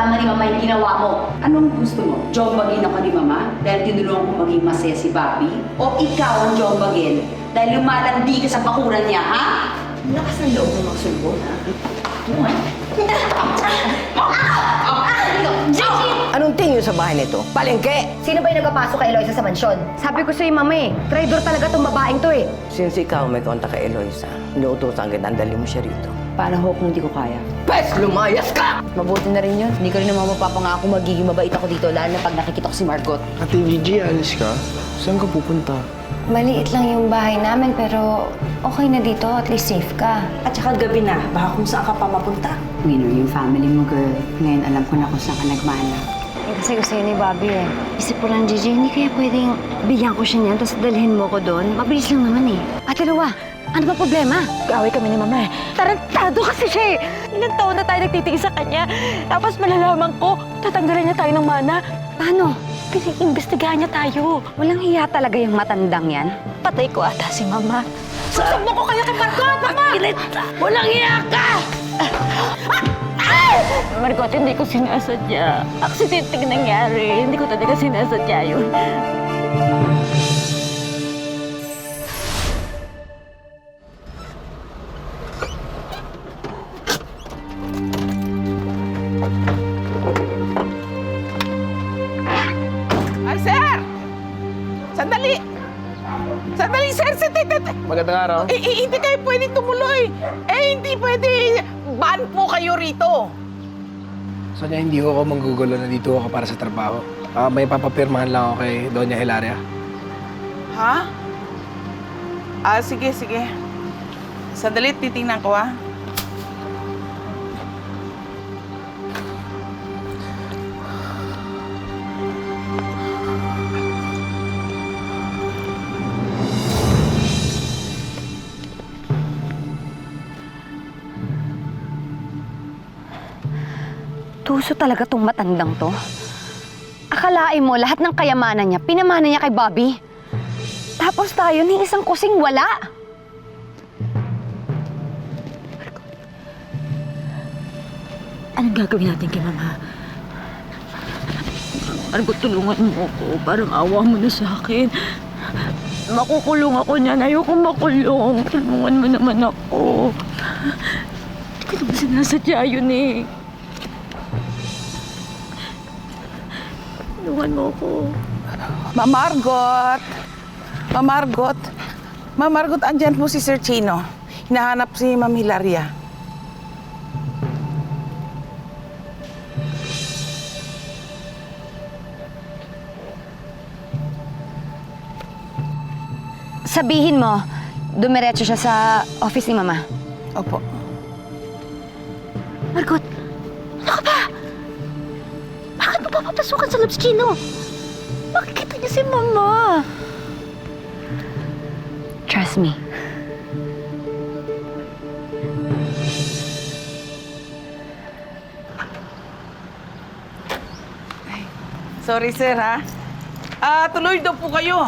tama ni Mama yung ginawa mo. Anong gusto mo? Jombagin ako ni Mama dahil tinulungan ko maging masaya si Bobby? O ikaw ang jombagin dahil lumalandi ka sa bakuran niya, ha? Lakas ng loob mo magsulbo, ha? Anong tingin sa bahay nito? Palengke! Sino ba yung nagpapasok kay Eloisa sa mansyon? Sabi ko sa'yo, Mama eh. Traidor talaga tong babaeng to eh. Since ikaw may kontak kay Eloisa, inuutosan kita, dali mo siya rito. Para ho kung hindi ko kaya. Pes! Lumayas ka! Mabuti na rin yun. Hindi ko rin naman mapapangako magiging mabait ako dito, lalo na pag nakikita ko si Margot. Ate Gigi, alis ka? Saan ka pupunta? Maliit lang yung bahay namin pero okay na dito. At least safe ka. At saka gabi na, baka kung saan ka pa mapunta. Winner yung family mo, girl. Ngayon alam ko na kung saan ka nagmana. Kasi gusto yun ni Bobby eh. Isip ko lang, Gigi, hindi kaya pwedeng bigyan ko siya niyan tapos dalhin mo ko doon? Mabilis lang naman eh. Ate Lua, ano ba problema? Kaaway kami ni Mama eh. Tarantado kasi siya eh. Ilang taon na tayo nagtitiis sa kanya. Tapos malalaman ko, tatanggalan niya tayo ng mana. Paano? Pinag-imbestigahan niya tayo. Walang hiya talaga yung matandang yan. Patay ko ata si Mama. Susubok ko kaya kay Margot, Mama! Pilit! Walang hiya ka! Margot, hindi ko sinasadya. Aksidenteng nangyari. Hindi ko talaga sinasadya yun. Ay, sir! Sandali! Sandali, sir! Magandang araw. Hindi kayo pwede tumuloy. Hindi pwede. Ban po kayo rito. Sonia, hindi ko manggugulo na dito ako para sa trabaho. May papapirmahan lang ako kay Doña Hilaria. Ha? Sige. Sandali, titingnan ko, ha? Tuso talaga tong matandang to. Akalain mo lahat ng kayamanan niya, pinamana niya kay Bobby. Tapos tayo ni isang kusing wala. Anong gagawin natin kay Mama? Margot, tulungan mo ako. Parang awa mo na sa akin. Makukulong ako niyan. Ayoko makulong. Tulungan mo naman ako. Hindi ko naman sinasadya yun eh. Tulungan mo ako. Ma'am Margot, andyan po si Sir Chino. Hinahanap si Ma'am Hilaria. Sabihin mo, dumiretso siya sa office ni Mama. Opo. Margot, ano ka ba? Bakit mo papapasukan sa loob si Chino? Makikita niya si Mama. Trust me. Sorry, sir, ha? Tuloy daw po kayo.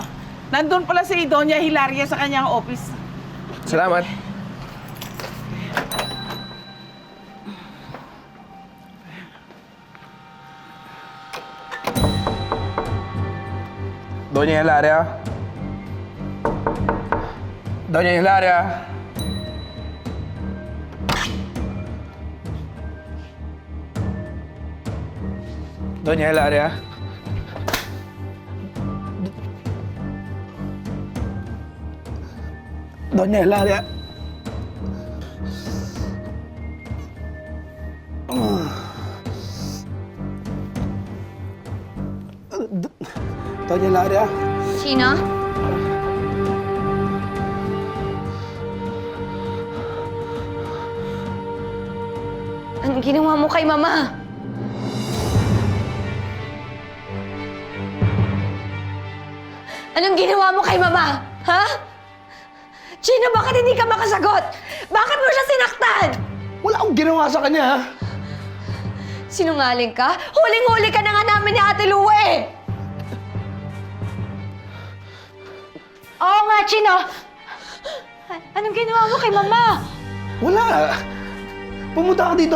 Nandun pala si Doña Hilaria sa kanyang office. Salamat. Doña Hilaria? Doña Hilaria? Doña Hilaria? Doña Hilaria? Doña Hilaria? Chino? Anong ginawa mo kay Mama? Anong ginawa mo kay Mama? Ha? Chino, bakit hindi ka makasagot? Bakit mo siya sinaktan? Wala akong ginawa sa kanya, ha? Sinungaling ka? Huling-huli ka na nga namin ni Ate Lua eh! Oo nga, Chino! Anong ginawa mo kay Mama? Wala. Pumunta ako dito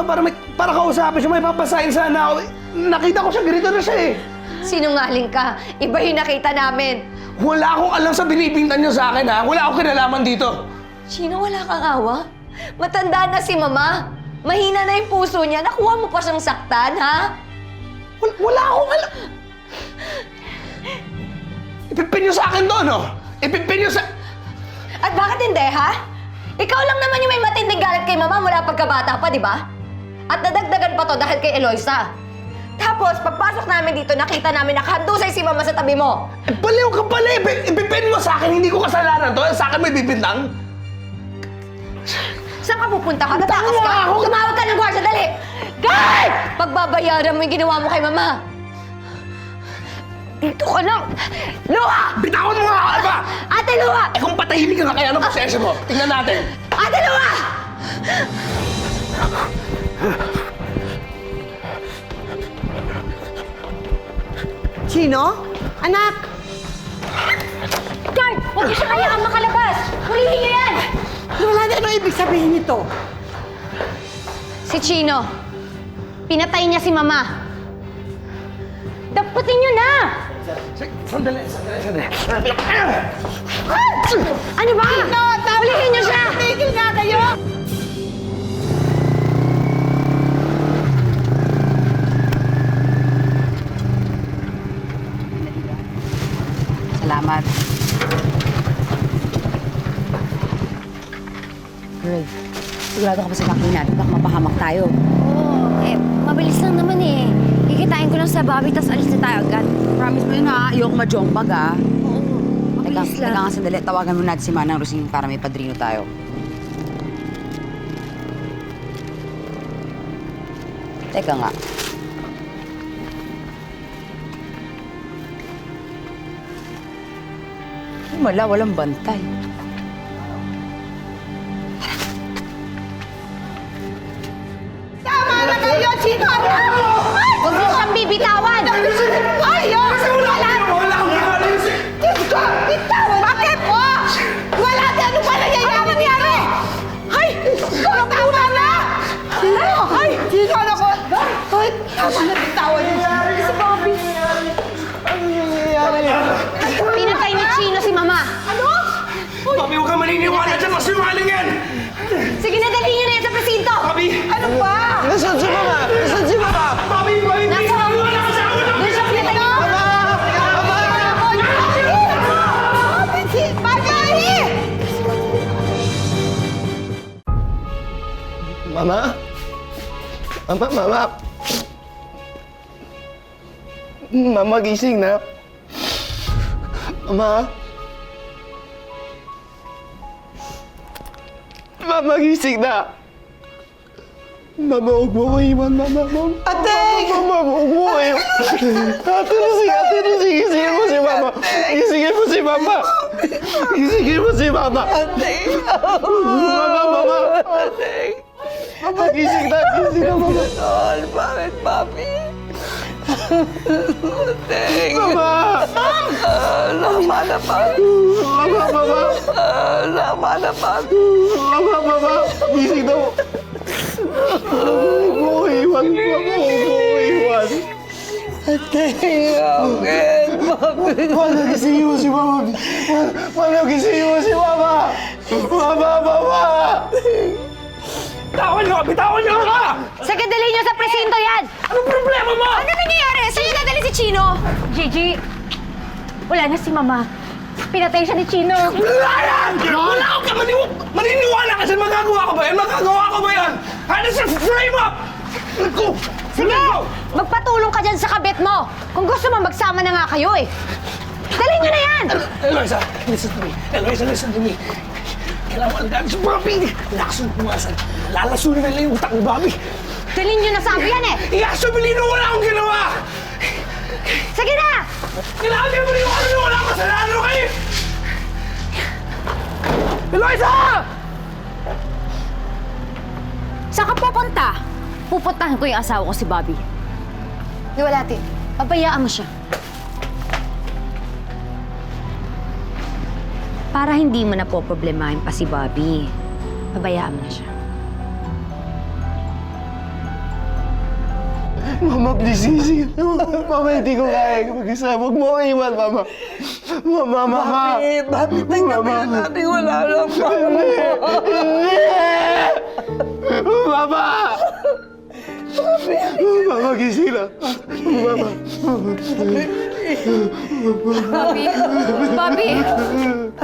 para kausapin siya. May papasahin sana ako. Nakita ko siya, ganito na siya eh. Sinungaling ka. Iba yung nakita namin. Wala akong alam sa binibintan niyo sa akin, ha? Wala akong kinalaman dito. Chino, wala kang awa? Matanda na si Mama. Mahina na yung puso niya. Nakuha mo pa siyang saktan, ha? Wala akong alam. Ipipin niyo sa akin to, no? Ipipin niyo sa... At bakit hindi, ha? Ikaw lang naman yung may matinding galit kay Mama mula pagkabata pa, di ba? At nadagdagan pa to dahil kay Eloisa. Tapos, pagpasok namin dito, nakita namin nakahandusay si Mama sa tabi mo. Baliw ka pala! Ipipin mo sa akin, hindi ko kasalanan to. Sa akin may bibintang. Saan ka pupunta ka? Tatakas ka? Tumawag ka ng gwardiya, dali! Guard! Pagbabayaran mo yung ginawa mo kay Mama. Dito ka lang! Luha! Bitawan mo nga ako, Alba! Ate Luha! Eh kung patahimik ka nga, kaya ano proseso mo? Tingnan natin. Ate Luha! Chino? Anak! Guard! Huwag niyo siya kayaan makalabas! Hulihin niyo yan! Wala na ano ibig sabihin nito? Si Chino, pinatay niya si Mama. Dapatin niyo na! Sandali. Ano ba? Hulihin niyo siya! Tigil nga kayo! Salamat. Ray, sigurado ka ba sa kakilin natin? Baka mapahamak tayo. Mabilis lang naman eh. Kikitain ko lang sa Bobby, tas alis na tayo agad. Promise mo yun ha, ayoko majombag ha. Mabilis Teka lang. nga sandali, tawagan mo natin si Manang Rosing para may padrino tayo. Teka nga. Walang bantay. Tama na kayo, Chino! Huwag niyo siyang bibitawan! Ayun! Wala akong kinalaman sa'yo. Diyos ko! Bitawan! Bakit po? Wala din! Ano ba nangyayari? Ay! Tama na! Chino! Ay! Chino, ano ko? Ay! Tama na, bitawan niyo. Si Bobby. Ano nangyayari? Pinatay ni Chino si Mama. Ano? Papi, huwag ka maniniwala dyan. Masiwaling yan. Sige na, dali niyo na yan sa presinto! Papi! Ano ba? Nasaan si Mama? Nasaan si Mama? Papi! Nasa Wala ka sa ulo! doon siya pinatay ni Mama! Mama? Mama? Mama, gising na. Mama? Mama, gising na. Mama, huwag mo ko iwan, Mama. Ate! Mama, huwag mo ko iwan. Ate Lucy, gisingin mo si Mama. Gisingin mo si Mama. Gisingin mo si Mama. Ate! Mama. Ate! Mama, gising na, Mama. Bakit, Papi? Mama! Lama na, Papi. Mama. Gising na mo. Huwag mo iwan. Ate, bakit? Wala gisingin mo si Mama. Mama! Bitawan niyo ka! Sige, dali niyo sa presinto yan! Anong problema mo? Ano nangyayari? Sa'yo nadali si Chino? Gigi, wala na si Mama. Pinatay siya ni Chino. Wala akong maniniwala kasi magagawa ko ba yan? Ano siya? Frame up! Sige, magpatulong ka dyan sa kabit mo. Kung gusto mo, magsama na nga kayo eh. Dali niyo na yan! Eloisa, listen to me. Kailangan mo alagaan si Bobby. Lakasun pumasan. Lalasunin na lang yung utak ni Bobby. Dali niyo na sabi yan eh. Iasumilino, wala akong ginawa! Sige na! Kailangan niyo mo rin yung ano, wala akong kasalanan kayo! Eloisa! Saan ka pupunta? Pupuntahan ko yung asawa ko si Bobby. Wala, ate. Pabayaan mo siya. Para hindi mo na po problemahin pa si Bobby. Pabayaan mo na siya. Mama, please, easy. Mama, hindi ko kaya mag-isa. Huwag mo akong iwan, Mama. Mama. Bakit nagkabila natin wala lang pa? Mama! Mama, gising lang. Mama.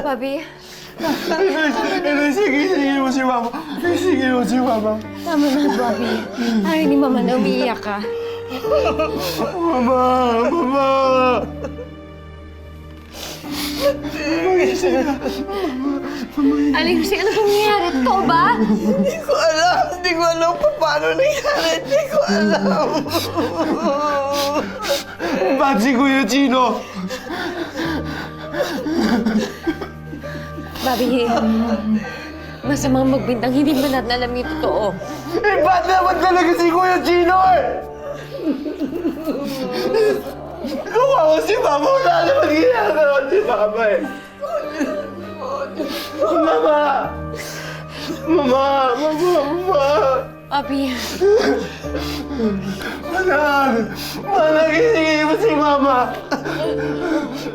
Bobby? Sige mo si Mama. Sige mo si Mama. Tama na, Bobby. Ay, ni Mama na umiiyak ka. Mama! Aling Jose, ano pong nangyayari? Totoo ba? Hindi ko alam kung paano nangyari. Hindi ko alam. Ba't si Kuya Chino? Bobby, masamang magbintang hindi mo natin alam yung totoo. Ba't naman talaga si Kuya Chino Kawawa si Mama. Wala naman ginagawa si Mama Mama! Bobby, Manang, gisingin mo si Mama.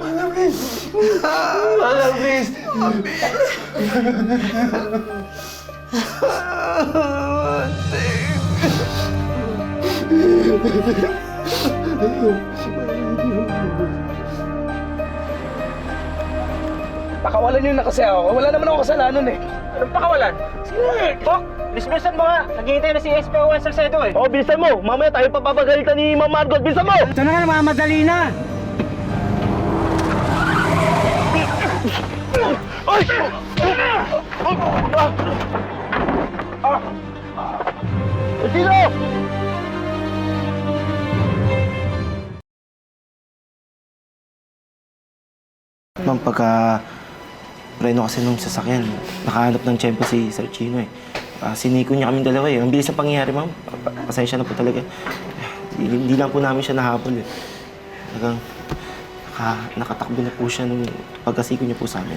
Manang, please. Pakawalan niyo na kasi ako. Wala naman ako kasalanan eh. Anong pakawalan? Sino eh? Tok, bilisan mo nga. Naghihintay na si SPO1 Salcedo eh. Oh, bilisan mo. Mamaya tayo papapagalitan ni Ma'am Margot. Bilisan mo! Ito na nga, mamadali na. Ay! Sino? Ma'am, pagka preno kasi nung sasakyan, nakahanap ng tiyempo si Sir Chino eh. Siniko niya kaming dalawa eh. Ang bilis ng pangyayari, ma'am. Pasensya na po talaga. Hindi lang po namin siya nahabol eh. Talagang nakatakbo na po siya nung pagkasiko niya po sa amin.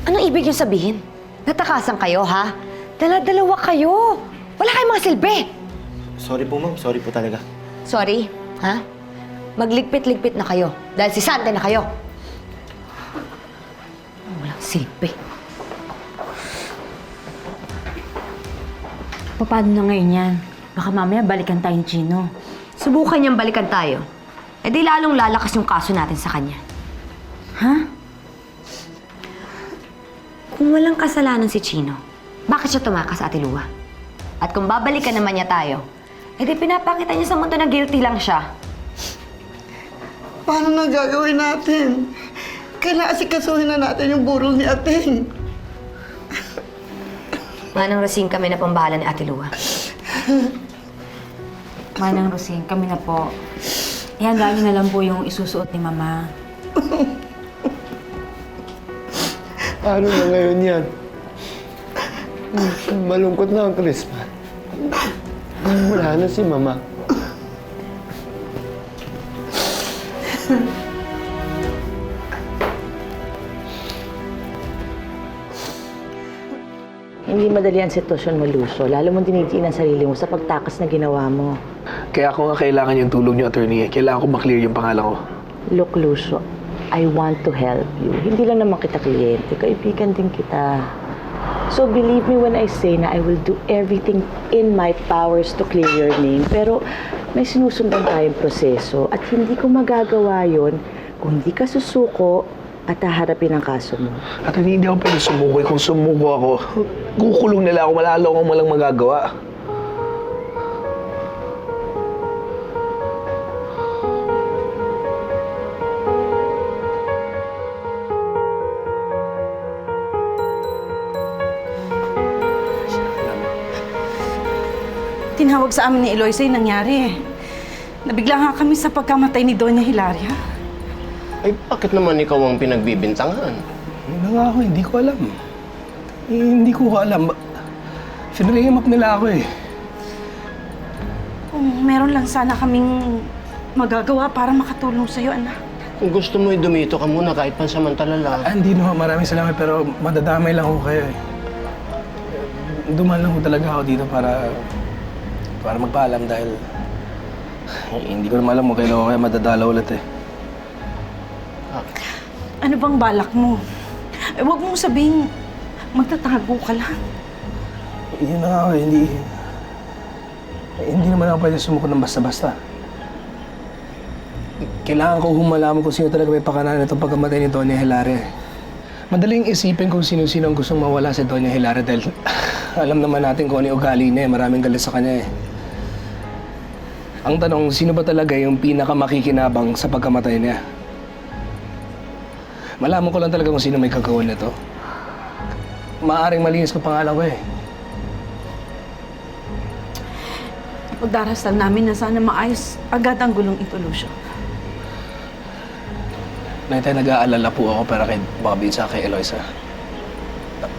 Anong ibig niyo sabihin? Natakasan kayo, ha? Dala-dalawa kayo. Wala kayong mga silbi. Sorry po, ma'am. Sorry po talaga. Sorry, ha? Magligpit-ligpit na kayo dahil si Sante na kayo. Walang silbi. Paano na ngayon yan? Baka mamaya balikan tayo ni Chino. Subukan niyang balikan tayo. Eh di lalong lalakas yung kaso natin sa kanya. Ha? Kung walang kasalanan si Chino, bakit siya tumakas sa Ate Lua? At kung babalikan naman niya tayo, eh di pinapakita niya sa mundo na guilty lang siya. Paano na gagawin natin? Kailangan asikasuhin na natin yung burol ni Ating. Manang Rosing kami na pambahala ni Ate Lua. Manang Rosing, kami na po. Ihanda niyo na lang po yung isusuot ni Mama. Paano na ngayon yan? Malungkot na ang Christmas. Wala na si Mama. Hindi madali ang sitwasyon mo, Lucio. Lalo mong dinidiin ang sarili mo sa pagtakas na ginawa mo. Kaya ako nga kailangan yung tulong niyo, attorney. Kailangan ko maklear yung pangalan ko. Look, Lucio, I want to help you. Hindi lang naman kita kliyente. Kaibigan din kita. So believe me when I say na I will do everything in my powers to clear your name. Pero may sinusundan tayong proseso at hindi ko magagawa yon kung hindi ka susuko at haharapin ang kaso mo. At hindi ako pwede sumuko. Kung sumuko ako, kukulong nila ako. Malalo akong walang magagawa. Tinawag sa amin ni Eloisa yung nangyari. Nabigla nga kami sa pagkamatay ni Doña Hilaria. Ay, bakit naman ikaw ang pinagbibintangan? Ano nga ako, hindi ko alam. Hindi ko alam. Finring up nila ako eh. Kung meron lang sana kaming magagawa para makatulong sa'yo, anak. Kung gusto mo, dumito ka muna kahit pansamantala lang. Hindi no, maraming salamat pero madadamay lang ako kayo eh. Duman lang ko talaga ako dito para magpaalam dahil Hindi ko naman alam kung kailan ko kaya madadala ulit eh. Ano bang balak mo? Huwag mong sabihin, magtatago ka lang. Yun na nga ako, hindi naman ako pwede sumuko ng basta-basta. Kailangan ko humalaman kung sino talaga may pakananan itong pagkamatay ni Doña Hilaria. Madaling isipin kung sino-sino ang gustong mawala si Doña Hilaria dahil alam naman natin kung ano yung ugali niya eh. Maraming galit sa kanya eh. Ang tanong, sino ba talaga yung pinakamakikinabang sa pagkamatay niya? Malaman ko lang talaga kung sino may kagawa nito. Maaaring malinis ko pangalan ko eh. Pagdarasal namin na sana maayos agad ang gulong ito, Lucio. Naitay, nag-aalala po ako para kay Bobby at kay Eloisa.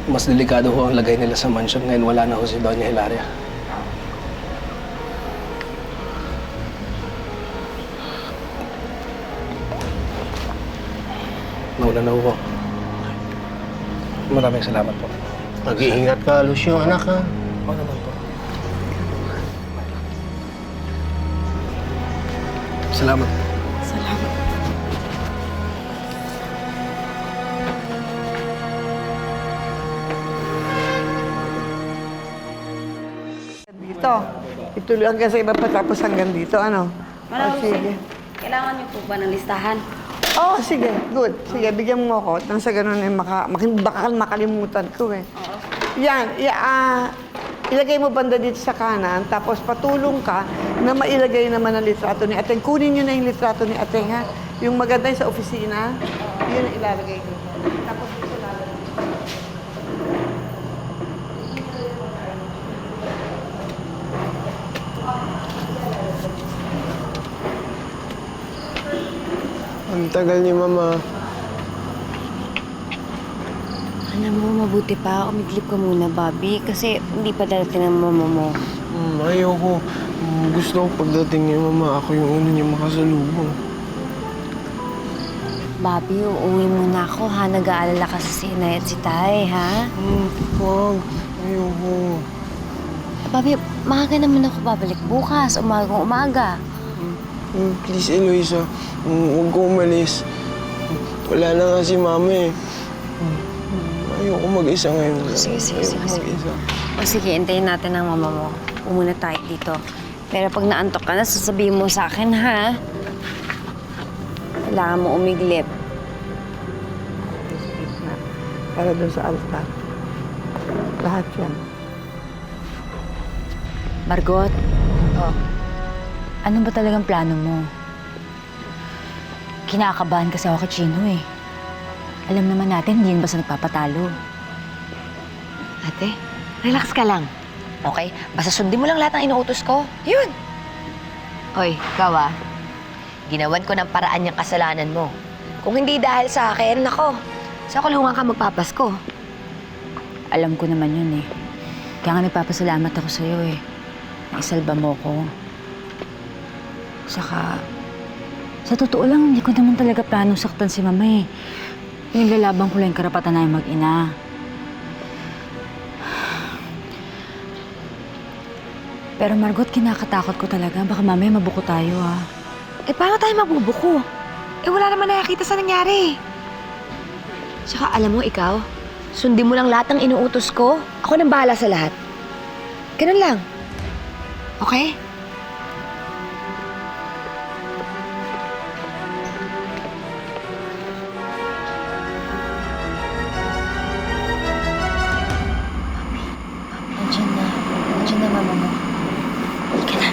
Mas delikado ho ang lagay nila sa mansion ngayon wala na ho si Doña Hilaria. Nauna na ho. Maraming salamat po. Mag-iingat ka, Lucio, anak ha. Oo naman po. Salamat. Salamat. Dito. Ituloy hanggang sa iba pa tapos hanggang dito, ano? Sige. Kailangan niyo po ba ng listahan? Oo, sige. Good. Sige, bigyan mo ako. Nang sa ganun, baka makalimutan ko eh. Oo. Yan. Ilagay mo banda dito sa kanan, tapos patulong ka na mailagay naman ang litrato ni Ateng. Kunin nyo na yung litrato ni Ateng, ha? Yung maganda yung sa opisina, yun ang ilalagay ko. Tapos ito lalagay. Ang tagal ni Mama. Alam mo, mabuti pa. Umiglip ka muna, Bobby. Kasi hindi pa darating ang mama mo. Ayoko. Gusto ko pagdating ni Mama, ako yung una niya makasalubong. Bobby, uuwi muna ako, ha? Nag-aalala ka sa si Inay at si Tay, ha? Wag. Ayoko. Bobby, maaga naman ako babalik bukas. Umaga. Please, Eloisa. Huwag ko umalis. Wala na nga si Mama eh. Ayoko mag-isa ngayon. Sige. Mag-isa. O sige, hintayin natin ang mama mo. Umuna tayo dito. Pero pag naantok ka na, sasabihin mo sa akin, ha? Kailangan mo umiglip. Para doon sa altar. Lahat yan. Margot? Ano ba talagang plano mo? Kinakabahan kasi ako kay Chino eh. Alam naman natin, hindi yun basta nagpapatalo. Ate, relax ka lang. Okay? Basta sundin mo lang lahat ng inuutos ko. Yun! Hoy, ikaw ginawan ko ng paraan yung kasalanan mo. Kung hindi dahil sa akin, nako, sa kulungan ka magpapasko. Alam ko naman yun eh. Kaya nga nagpapasalamat ako sa'yo eh. Naisalba mo ko. Saka, sa totoo lang, hindi ko naman talaga planong saktan si Mama eh. Pinaglalaban ko lang yung karapatan na yung mag-ina. Pero Margot, kinakatakot ko talaga. Baka mamaya mabuko tayo, ha? Eh, paano tayo mabubuko? Eh, wala naman nakakita sa nangyari. Tsaka, alam mo, ikaw, sundin mo lang lahat ng inuutos ko. Ako nang bahala sa lahat. Ganun lang. Okay? Nandiyan na mama mo. Halika na.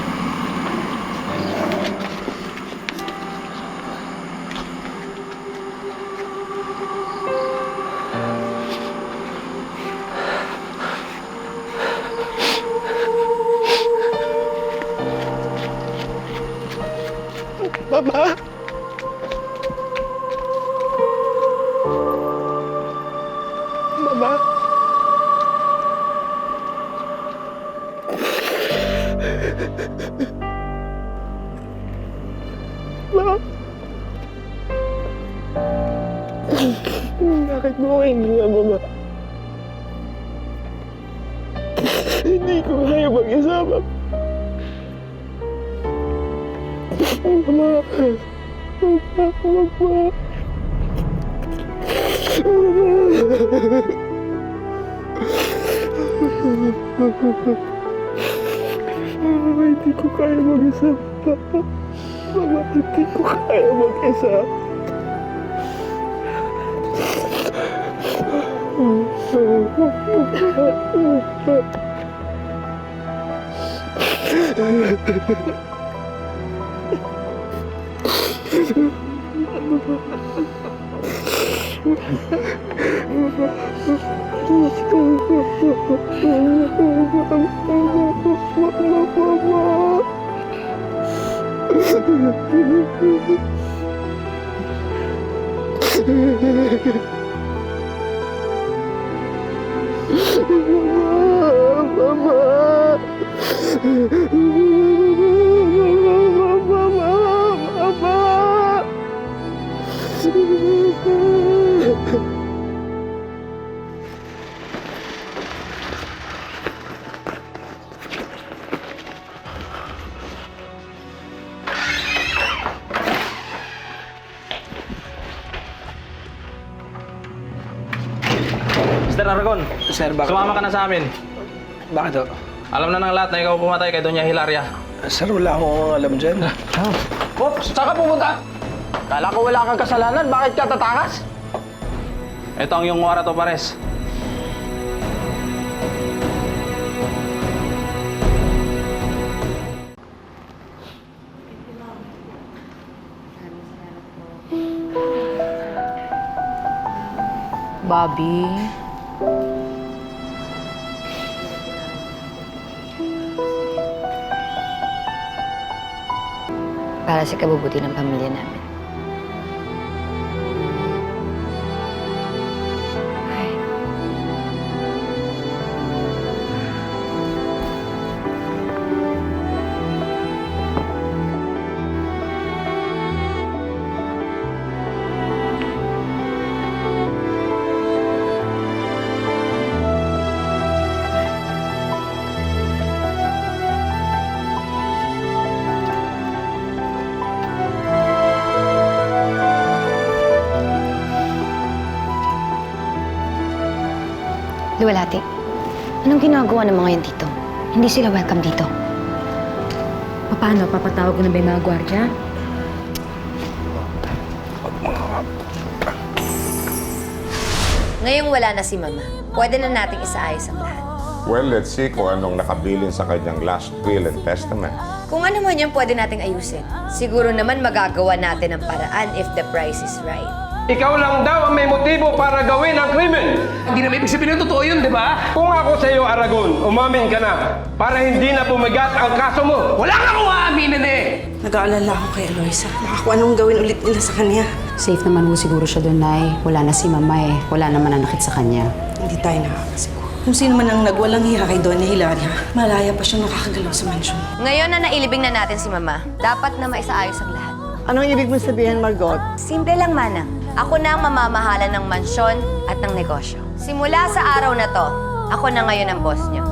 Mama! Mama! Ma! Bakit mo ako hiniwa, Mama? Hindi ko kaya mag-isama. Hindi ko kaya mag-isa. Mama, hindi ko kaya mag-isa. Mr. Aragon, Sir, bakit? sumama ka na sa amin. Bakit ho? Alam na ng lahat na ikaw pumatay kay Doña Hilaria. Sir, wala akong alam dyan. Oops! Saan ka pupunta? Kala ko wala kang kasalanan. Bakit ka tatakas? Ito ang iyong warato, pares. Bobby. Para sa kabubuti ng pamilya namin. Ay. Luwalhati, anong ginagawa ng mga yan dito? Hindi sila welcome dito. Paano? Papatawag ko na ba yung mga gwardya? Ngayong wala na si Mama, pwede na nating isaayos ang lahat. Well, let's see kung anong nakabilin sa kanyang last will and testament. Kung ano man yung pwede nating ayusin, siguro naman magagawa natin ang paraan if the price is right. Ikaw lang daw ang may motibo para gawin ang krimen. Hindi na may ibig sabihin ng totoo yun, di ba? Kung ako sa iyo, Aragon, umamin ka na para hindi na bumigat ang kaso mo. Wala nga akong aaminin eh! Nag-aalala ako kay Eloisa. Baka kung anong gawin ulit nila sa kanya. Safe naman ho siguro siya doon, Nay. Wala na si Mama eh. Wala naman nanakit sa kanya. Hindi tayo nakakasiguro. Kung sino man ang nagwalang hiya kay Doña Hilaria, malaya pa siyang nakakagalaw sa mansyon. Ngayon na nailibing na natin si Mama, dapat na maisaayos ang lahat. Anong ibig mo sabihin, Margot? Simple lang, Manang. Ako na ang mamamahala ng mansyon at ng negosyo. Simula sa araw na to, ako na ngayon ang boss niyo.